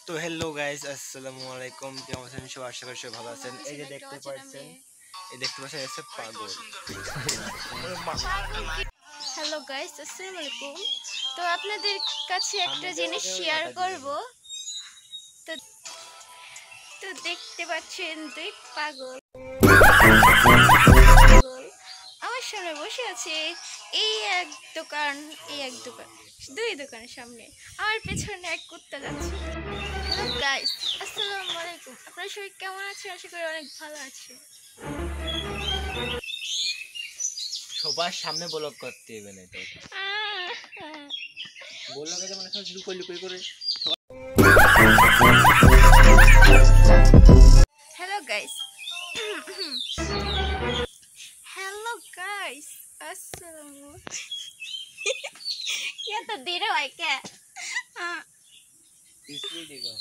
তো hello guys, আসসালামু আলাইকুম। কেমন আছেন সবাই? আশা করি সবাই ভালো আছেন। এই যে দেখতে পাচ্ছেন, এসে পাগল। হ্যালো গাইস, আসসালামু আলাইকুম। তো আপনাদের কাছে একটা জিনিস শেয়ার করব। তো তো দেখতে পাচ্ছেন দুই পাগল আমার সামনে বসে আছে। এই এক দোকান, এই এক দোকান, দুই দোকানের সামনে আমার পেছনে এক কুত্তা যাচ্ছে। হ্যালো গাইস, আসসালামু আলাইকুম। আপনারা সবাই কেমন আছেন? আশা করি অনেক ভালো আছেন। সবার সামনে ব্লগ করতে হবে না তো। আহ, ব্লগ এর মানে সব লুকোই লুকোই করে। হ্যালো গাইস, হ্যালো গাইস, আসসালামু क्या तो दे रहा है क्या? हाँ। इसलिए देखो